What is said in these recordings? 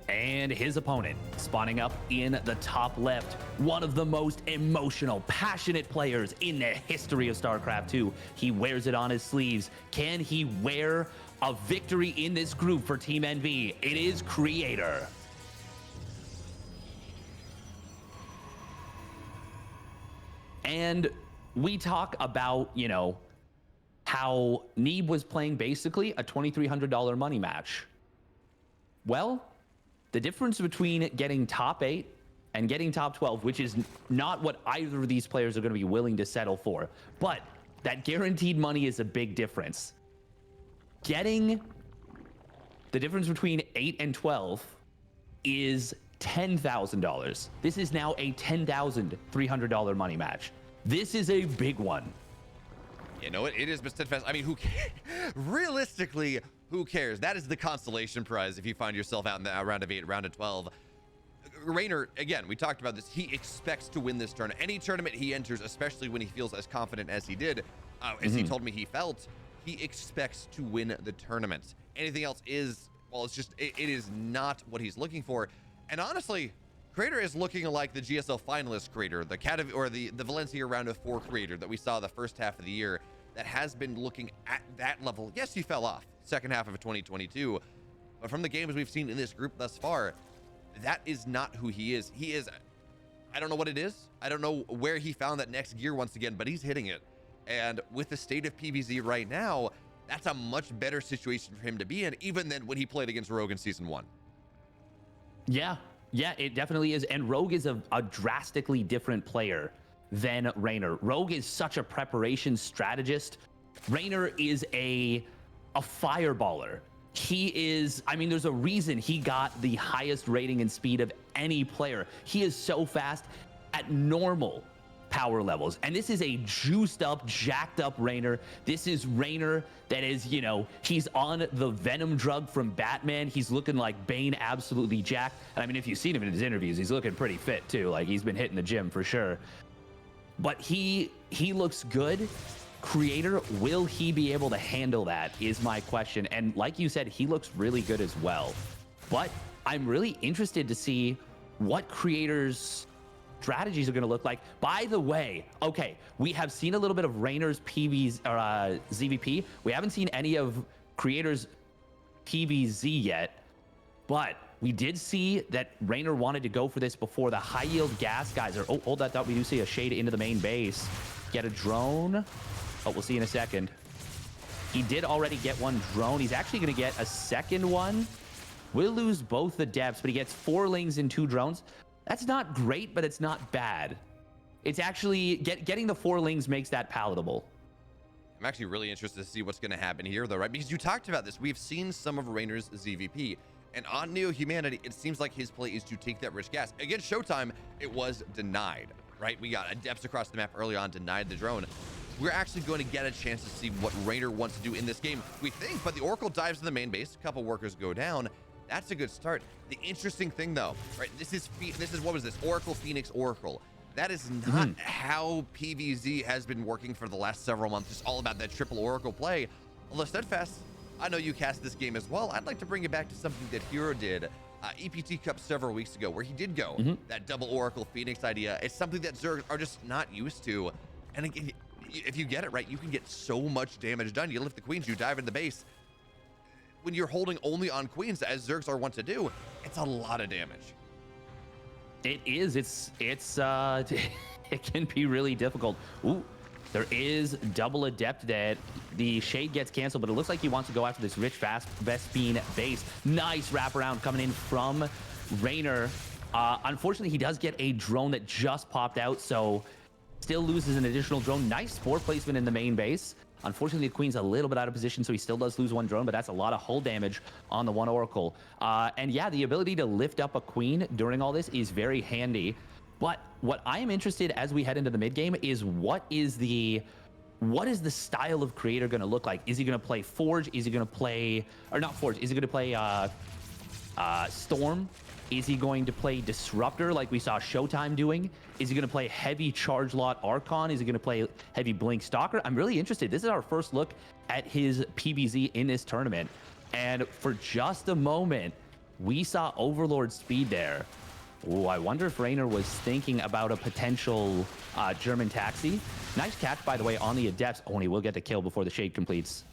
And his opponent spawning up in the top left, one of the most emotional, passionate players in the history of StarCraft 2. He wears it on his sleeves. Can he wear a victory in this group for Team NV? It is Creator. And we talk about, you know, how Neeb was playing basically a $2,300 money match. Well, the difference between getting top 8 and getting top 12, which is not what either of these players are going to be willing to settle for, but that guaranteed money is a big difference. Getting the difference between 8 and 12 is $10,000. This is now a $10,300 money match. This is a big one. You know what? It is Steadfast. I mean, who cares? Realistically, who cares? That is the consolation prize if you find yourself out in the round of 8, round of 12. Reynor, again, we talked about this. He expects to win this tournament. Any tournament he enters, especially when he feels as confident as he did, as he told me he felt, he expects to win the tournament. Anything else is, well, it's just, it is not what he's looking for. And honestly, Creator is looking like the GSL finalist Creator, the Valencia round of 4 Creator that we saw the first half of the year that has been looking at that level. Yes, he fell off second half of 2022, but from the games we've seen in this group thus far, that is not who he is. He is, I don't know what it is. I don't know where he found that next gear once again, but he's hitting it. And with the state of PvZ right now, that's a much better situation for him to be in, even than when he played against Rogue in Season 1. Yeah, it definitely is. And Rogue is a drastically different player than Reynor. Rogue is such a preparation strategist. Reynor is a fireballer. He is, I mean, there's a reason he got the highest rating and speed of any player. He is so fast at normal power levels. And this is a juiced up, jacked up Reynor. This is Reynor that is, you know, he's on the Venom drug from Batman. He's looking like Bane, absolutely jacked. And I mean, if you've seen him in his interviews, he's looking pretty fit too. Like, he's been hitting the gym for sure. But he looks good. Creator, will he be able to handle that is my question. And like you said, he looks really good as well. But I'm really interested to see what Creator's strategies are going to look like. By the way, okay, we have seen a little bit of Reynor's PVs or ZVP. We haven't seen any of Creator's PVZ yet, but we did see that Reynor wanted to go for this before the high yield gas guys are. Oh, hold that thought. We do see a shade into the main base. Get a drone. Oh, we'll see in a second. He did already get one drone. He's actually going to get a second one. We'll lose both the depths, but he gets 4 lings and 2 drones. That's not great, but it's not bad. It's actually, getting the 4 lings makes that palatable. I'm actually really interested to see what's going to happen here, though, right? Because you talked about this. We've seen some of Reynor's ZVP. And on Neo Humanity, it seems like his play is to take that rich gas. Against Showtime, it was denied, right? We got adepts across the map early on, denied the drone. We're actually going to get a chance to see what Reynor wants to do in this game, we think, but the Oracle dives in the main base. A couple workers go down. That's a good start. The interesting thing, though, right? This is what was this? Oracle, Phoenix, Oracle. That is not how PvZ has been working for the last several months. It's all about that triple Oracle play. Although Steadfast, I know you cast this game as well. I'd like to bring it back to something that Hero did EPT Cup several weeks ago, where he did go that double Oracle Phoenix idea. It's something that Zerg are just not used to. And again, if you get it right, you can get so much damage done. You lift the queens, you dive in the base. When you're holding only on queens, as Zergs are wont to do, it's a lot of damage. It is. It's it can be really difficult. Ooh, there is double adept that the shade gets canceled, but it looks like he wants to go after this rich fast Vespine base. Nice wraparound coming in from Reynor. Unfortunately, he does get a drone that just popped out, so still loses an additional drone. Nice spore placement in the main base. Unfortunately, the queen's a little bit out of position, so he still does lose 1 drone, but that's a lot of hull damage on the 1 Oracle. And yeah, the ability to lift up a queen during all this is very handy. But what I am interested as we head into the mid game is what is the style of Creator going to look like? Is he going to play Forge? Is he going to play, or not Forge? Is he going to play Storm? Is he going to play Disruptor like we saw Showtime doing? Is he going to play heavy Charge Lot Archon? Is he going to play heavy Blink Stalker? I'm really interested. This is our first look at his PvZ in this tournament. And for just a moment, we saw Overlord speed there. Oh, I wonder if Reynor was thinking about a potential German taxi. Nice catch, by the way, on the Adepts. Oh, and he will get the kill before the shade completes.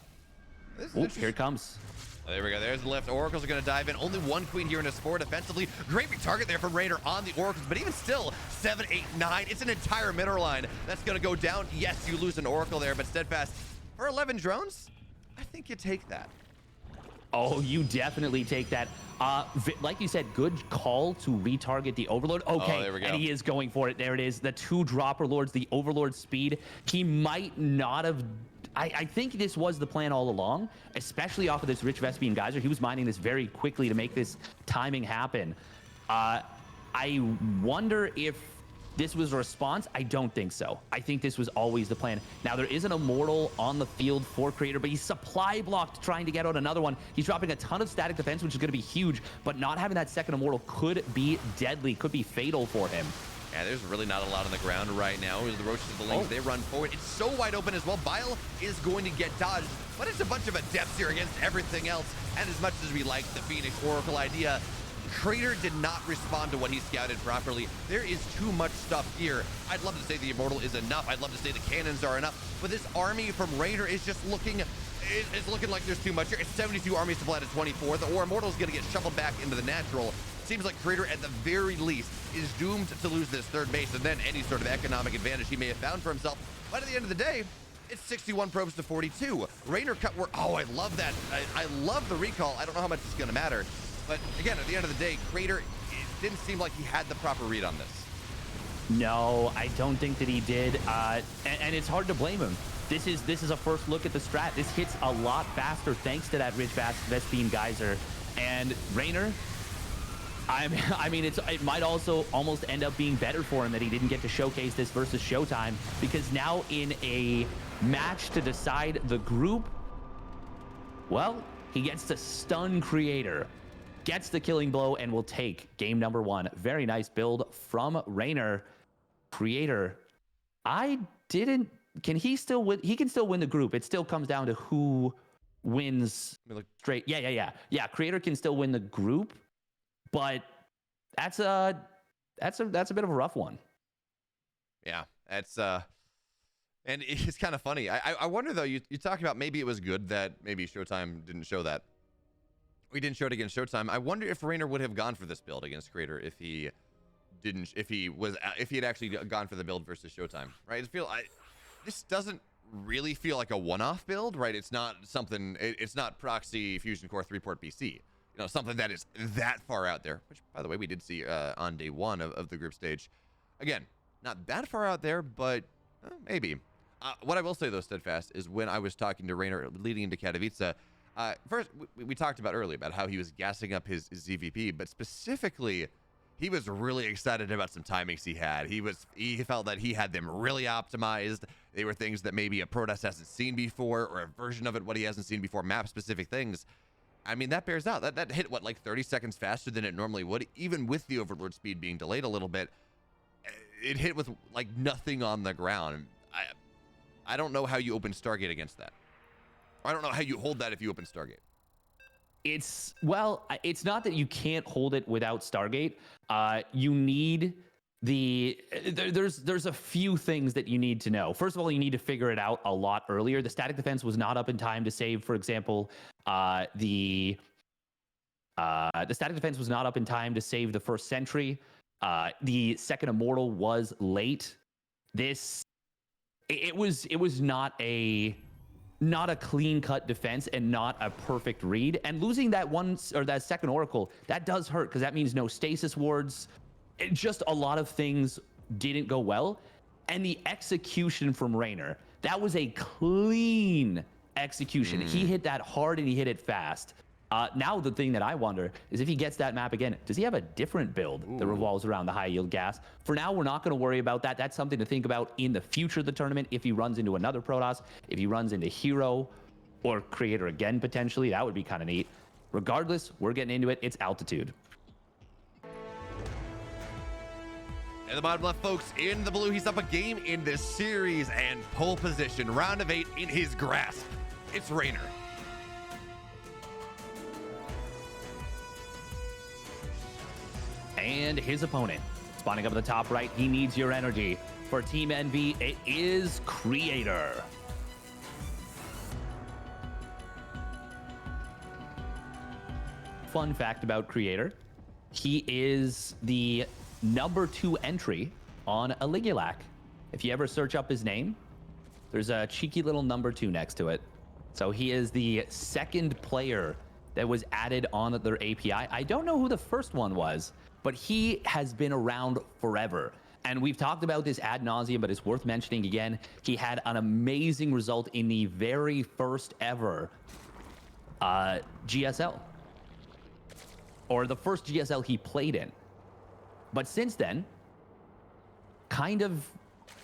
Oh, here it comes. Oh, there we go. There's the lift. Oracles are going to dive in. Only one queen here in his 4 defensively. Great big target there from Reynor on the Oracles, but even still, 7, 8, 9. It's an entire middle line that's going to go down. Yes, you lose an Oracle there, but Steadfast, for 11 drones, I think you take that. Oh, you definitely take that. Like you said, good call to retarget the Overlord. Okay, there we go. And he is going for it. There it is. The 2 dropper lords, the Overlord speed. He might not have... I think this was the plan all along, especially off of this Rich Vespene Geyser. He was mining this very quickly to make this timing happen. I wonder if this was a response. I don't think so. I think this was always the plan. Now, there is an Immortal on the field for Creator, but he's supply blocked trying to get out another one. He's dropping a ton of static defense, which is going to be huge, but not having that second Immortal could be deadly, could be fatal for him. Yeah, there's really not a lot on the ground right now. As the Roaches of the Lings, they run forward. It's so wide open as well. Bile is going to get dodged, but it's a bunch of Adepts here against everything else. And as much as we like the Phoenix Oracle idea, Crater did not respond to what he scouted properly. There is too much stuff here. I'd love to say the Immortal is enough. I'd love to say the cannons are enough, but this army from Reynor is just looking... It's looking like there's too much here. It's 72 armies supplied at 24. The Immortal is going to get shuffled back into the natural. Seems like Creator, at the very least, is doomed to lose this third base and then any sort of economic advantage he may have found for himself. But at the end of the day, it's 61 probes to 42. Reynor cut work. Oh, I love that. I love the recall. I don't know how much it's going to matter. But again, at the end of the day, Creator, it didn't seem like he had the proper read on this. No, I don't think that he did. And it's hard to blame him. This is a first look at the strat. This hits a lot faster thanks to that Rich Vespene Geyser. And Reynor, I mean, it might also almost end up being better for him that he didn't get to showcase this versus Showtime, because now in a match to decide the group, well, he gets to stun Creator, gets the killing blow, and will take game number 1. Very nice build from Reynor. Creator, can he still win? He can still win the group. It still comes down to who wins straight. Yeah. Creator can still win the group, but that's a bit of a rough one. Yeah, that's and it's kind of funny. I wonder though. You talk about maybe it was good that maybe Showtime didn't show that. We didn't show it against Showtime. I wonder if Reynor would have gone for this build against Creator if he had actually gone for the build versus Showtime. Right? This doesn't really feel like a one-off build, right? It's not something. It's not Proxy Fusion Core 3-port BC. Something that is that far out there, which, by the way, we did see on day 1 of the group stage. Again, not that far out there, but maybe. What I will say, though, Steadfast, is when I was talking to Reynor leading into Katowice, first, we talked about earlier about how he was gassing up his ZVP, but specifically, he was really excited about some timings he had. He felt that he had them really optimized. They were things that maybe a Protoss hasn't seen before, or a version of it what he hasn't seen before, map-specific things. I mean, that bears out. That hit, what, like 30 seconds faster than it normally would, even with the Overlord speed being delayed a little bit. It hit with, like, nothing on the ground. I don't know how you open Stargate against that. I don't know how you hold that if you open Stargate. It's not that you can't hold it without Stargate. You need there's a few things that you need to know. First of all, you need to figure it out a lot earlier. The static defense was not up in time to save, for example, the static defense was not up in time to save the first sentry. The second Immortal was late. It was not a clean cut defense and not a perfect read. And losing that second Oracle, that does hurt, because that means no stasis wards. Just a lot of things didn't go well. And the execution from Reynor, that was a clean execution. He hit that hard and he hit it fast. Now the thing that I wonder is if he gets that map again, does he have a different build that revolves around the high yield gas? For now, we're not going to worry about that. That's something to think about in the future of the tournament. If he runs into another Protoss, if he runs into Hero or Creator again, potentially, that would be kind of neat. Regardless, we're getting into it. It's altitude. In the bottom left, folks, in the blue, he's up a game in this series and pole position. Round of 8 in his grasp. It's Reynor. And his opponent, spawning up at the top right, he needs your energy. For Team Envy, it is Creator. Fun fact about Creator, he is the #2 entry on Aligulac. If you ever search up his name, there's a cheeky little #2 next to it. So he is the second player that was added on their API. I don't know who the first one was, but he has been around forever. And we've talked about this ad nauseum, but it's worth mentioning again. He had an amazing result in the very first ever GSL. Or the first GSL he played in. But since then, kind of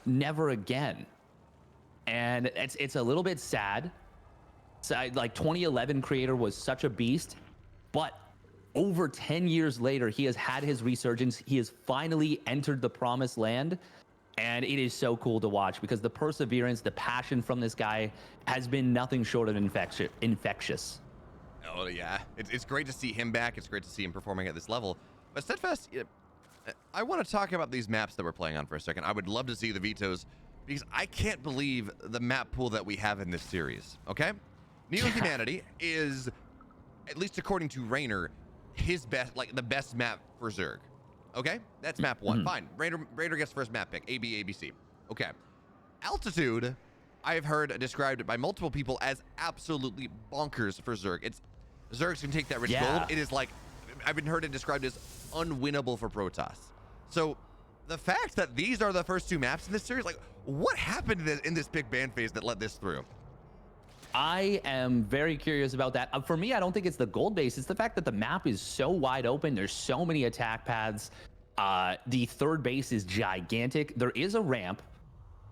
never again. And it's a little bit sad. So, like 2011 Creator was such a beast, but over 10 years later, he has had his resurgence. He has finally entered the promised land, and it is so cool to watch because the perseverance, the passion from this guy has been nothing short of infectious. Oh, yeah. It's great to see him back. It's great to see him performing at this level. But Steadfast, I want to talk about these maps that we're playing on for a second. I would love to see the vetoes because I can't believe the map pool that we have in this series, okay? Neo-Humanity is, at least according to Reynor, his best, like the best map for Zerg. Okay? That's map 1. Fine. Reynor gets first map pick. A, B, A, B, C. Okay. Altitude, I've heard described by multiple people as absolutely bonkers for Zerg. Zergs can take that rich gold. It is like, I've been heard it described as unwinnable for Protoss. So the fact that these are the first 2 maps in this series, like what happened in this pick ban phase that led this through? I am very curious about that. For me, I don't think it's the gold base. It's the fact that the map is so wide open. There's so many attack paths. The third base is gigantic. There is a ramp,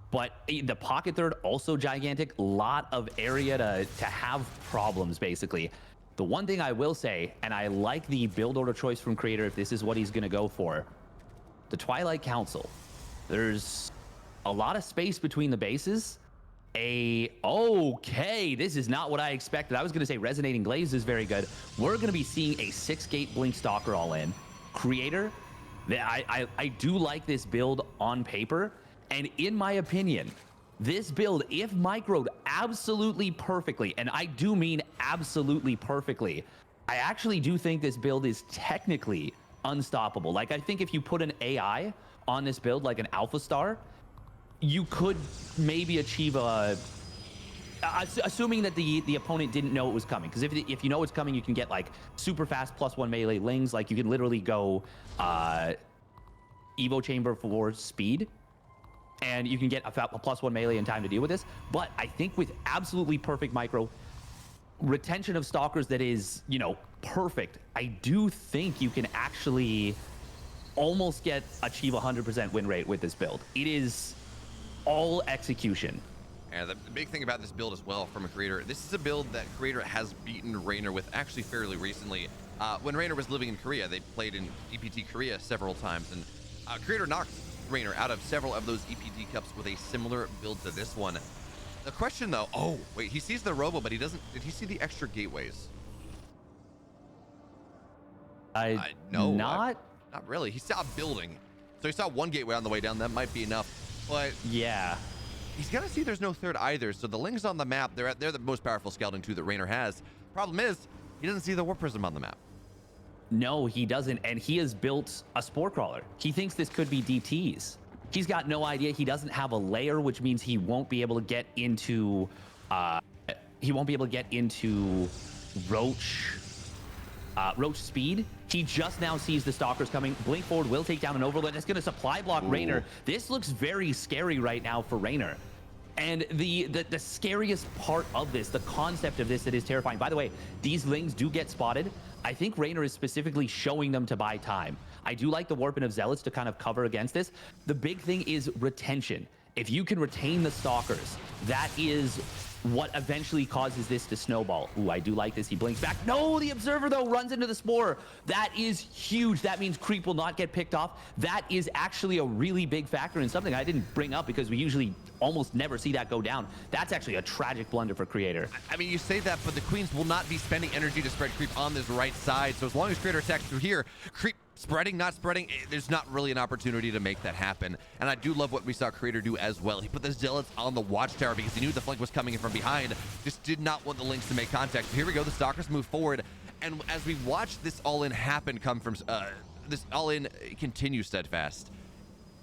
but the pocket third also gigantic. Lot of area to have problems, basically. The one thing I will say, and I like the build order choice from Creator if this is what he's going to go for, the Twilight Council. There's a lot of space between the bases. Okay, this is not what I expected. I was going to say Resonating Glaze is very good. We're going to be seeing a 6-gate Blink Stalker all in. Creator, I do like this build on paper. And in my opinion, this build, if microed absolutely perfectly, and I do mean absolutely perfectly, I actually do think this build is technically unstoppable. Like, I think if you put an AI on this build, like an Alpha Star, you could maybe achieve assuming that the opponent didn't know it was coming. Because if you know it's coming, you can get like super fast +1 melee lings. Like you can literally go Evo Chamber for speed, and you can get a +1 melee in time to deal with this. But I think with absolutely perfect micro retention of stalkers that is, perfect, I do think you can actually almost achieve 100% win rate with this build. It is all execution. And the big thing about this build as well from a Creator, this is a build that Creator has beaten Reynor with actually fairly recently. When Reynor was living in Korea, they played in EPT Korea several times, and Creator knocked Reynor out of several of those EPT Cups with a similar build to this one. The question though, oh wait, he sees the robo, but he doesn't, did he see the extra gateways? No, not really. He saw a building. So he saw one gateway on the way down, that might be enough. But yeah, he's gonna see there's no third either. So the Lings on the map, they're the most powerful scouting tool that Reynor has. Problem is, he doesn't see the Warp Prism on the map. No, he doesn't, and he has built a Spore Crawler. He thinks this could be DTs. He's got no idea. He doesn't have a layer, which means he won't be able to get into Roach speed. He just now sees the Stalkers coming. Blink forward will take down an Overlord. That's going to supply block Reynor. This looks very scary right now for Reynor. And the scariest part of this, the concept of this that is terrifying. By the way, these Lings do get spotted. I think Reynor is specifically showing them to buy time. I do like the Warping of Zealots to kind of cover against this. The big thing is retention. If you can retain the Stalkers, that is what eventually causes this to snowball. Ooh, I do like this. He blinks back. No, the Observer, though, runs into the Spore. That is huge. That means Creep will not get picked off. That is actually a really big factor and something I didn't bring up because we usually almost never see that go down. That's actually a tragic blunder for Creator. I mean, you say that, but the Queens will not be spending energy to spread Creep on this right side. So as long as Creator attacks through here, Creep Spreading, not spreading, there's not really an opportunity to make that happen. And I do love what we saw Creator do as well. He put the Zealots on the watchtower because he knew the flank was coming in from behind. Just did not want the Lynx to make contact. So here we go, the Stalkers move forward. And as we watch this all-in happen come from, this all-in continue steadfast,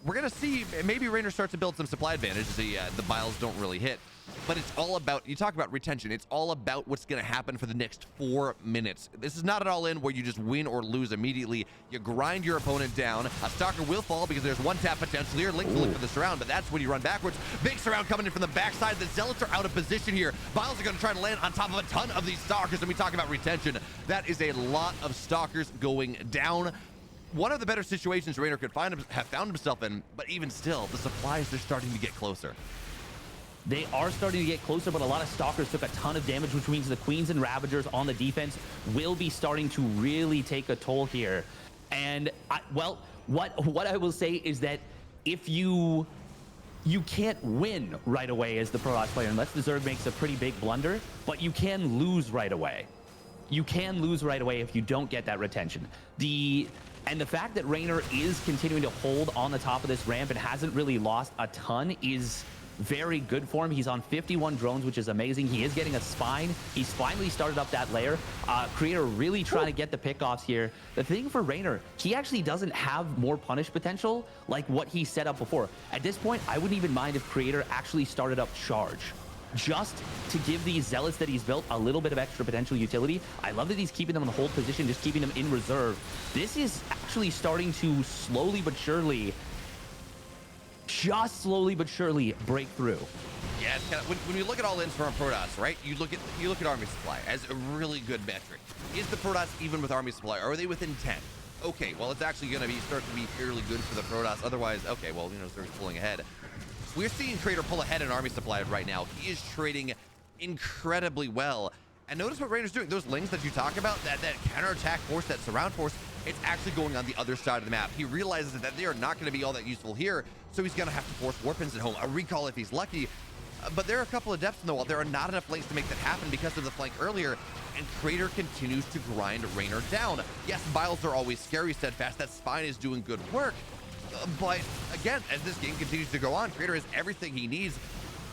we're going to see maybe Reynor starts to build some supply advantage. The biles don't really hit. But it's all about, you talk about retention, it's all about what's going to happen for the next 4 minutes. This is not an all-in where you just win or lose immediately. You grind your opponent down. A Stalker will fall because there's one tap potential here. Link to look for the surround, but that's when you run backwards. Big surround coming in from the backside. The Zealots are out of position here. Biles are going to try to land on top of a ton of these Stalkers, and we talk about retention. That is a lot of Stalkers going down. One of the better situations Reynor could have found himself in, but even still, the supplies are starting to get closer. They are starting to get closer, but a lot of Stalkers took a ton of damage, which means the Queens and Ravagers on the defense will be starting to really take a toll here. And, well, what I will say is that if you can't win right away as the Protoss player, unless the Zerg makes a pretty big blunder, but you can lose right away. You can lose right away if you don't get that retention. And the fact that Reynor is continuing to hold on the top of this ramp and hasn't really lost a ton is very good for him. He's on 51 drones, which is amazing. He is getting a spine. He's finally started up that layer. Creator really trying to get the pickoffs here. The thing for Reynor, he actually doesn't have more punish potential like what he set up before. At this point, I wouldn't even mind if Creator actually started up charge, just to give these Zealots that he's built a little bit of extra potential utility. I love that he's keeping them in the hold position, just keeping them in reserve. This is actually starting to slowly but surely, break through. Yeah, it's kind of, when you look at all-ins from Protoss, right? You look at army supply as a really good metric. Is the Protoss even with army supply? Are they within 10? Okay, well, it's actually going to start to be fairly good for the Protoss. Otherwise, okay, well, you know, they're pulling ahead. We're seeing Creator pull ahead in army supply right now. He is trading incredibly well. And notice what Reynor's doing. Those Lings that you talk about, that counterattack force, that surround force, it's actually going on the other side of the map. He realizes that they are not going to be all that useful here, so he's going to have to force warpins at home. A recall if he's lucky. But there are a couple of depths in the wall. There are not enough Lings to make that happen because of the flank earlier, and Creator continues to grind Reynor down. Yes, biles are always scary, steadfast. That spine is doing good work. But again, as this game continues to go on, Creator has everything he needs.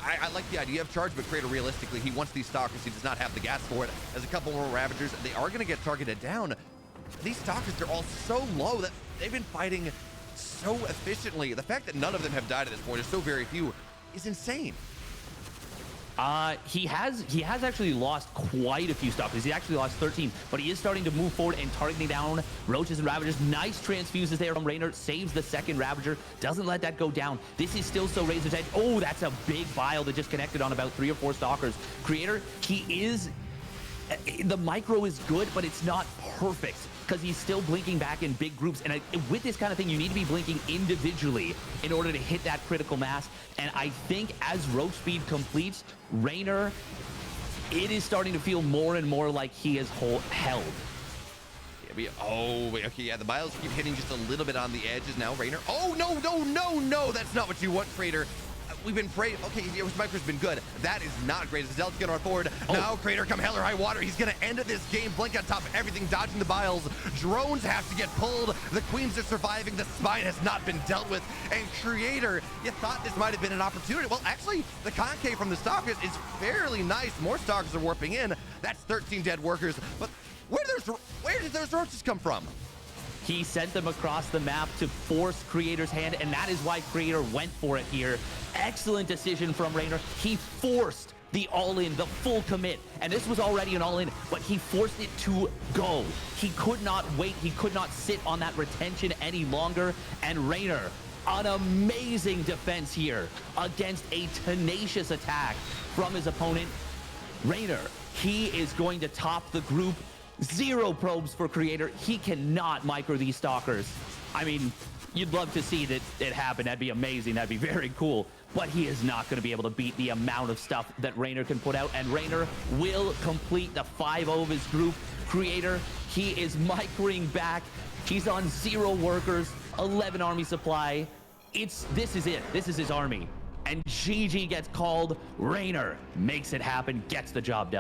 I like the idea of charge, but Creator, realistically, he wants these Stalkers. He does not have the gas for it. There's a couple more Ravagers. They are going to get targeted down. These Stalkers, they're all so low that they've been fighting so efficiently. The fact that none of them have died at this point, there's so very few, is insane. He has actually lost quite a few Stalkers. He actually lost 13, but he is starting to move forward and targeting down Roaches and Ravagers. Nice transfuses there from Reynor. Saves the second Ravager. Doesn't let that go down. This is still so Razor's Edge. Oh, that's a big bile that just connected on about 3 or 4 Stalkers. Creator, the micro is good, but it's not perfect, because he's still blinking back in big groups. And with this kind of thing, you need to be blinking individually in order to hit that critical mass. And I think as Roach Speed completes, Reynor, it is starting to feel more and more like he is held. Okay, yeah, the biles keep hitting just a little bit on the edges now. Reynor, oh, no, that's not what you want, Creator. We've been praying. Okay, his micro's been good. That is not great. The Zealot's getting on forward. Now, Creator, come hell or high water. He's going to end this game. Blink on top of everything, dodging the biles. Drones have to get pulled. The Queens are surviving. The spine has not been dealt with. And Creator, you thought this might have been an opportunity. Well, actually, the concave from the Stalkers is fairly nice. More Stalkers are warping in. That's 13 dead workers. But where did those roaches come from? He sent them across the map to force Creator's hand, and that is why Creator went for it here. Excellent decision from Reynor. He forced the all-in, the full commit, and this was already an all-in, but he forced it to go. He could not wait. He could not sit on that retention any longer, and Reynor, an amazing defense here against a tenacious attack from his opponent. Reynor, he is going to top the group. 0 probes for Creator. He cannot micro these Stalkers. I mean, you'd love to see that it happen. That'd be amazing. That'd be very cool. But he is not going to be able to beat the amount of stuff that Reynor can put out. And Reynor will complete the 5-0 of his group. Creator, he is microing back. He's on 0 workers, 11 army supply. This is it. This is his army. And GG gets called. Reynor makes it happen, gets the job done.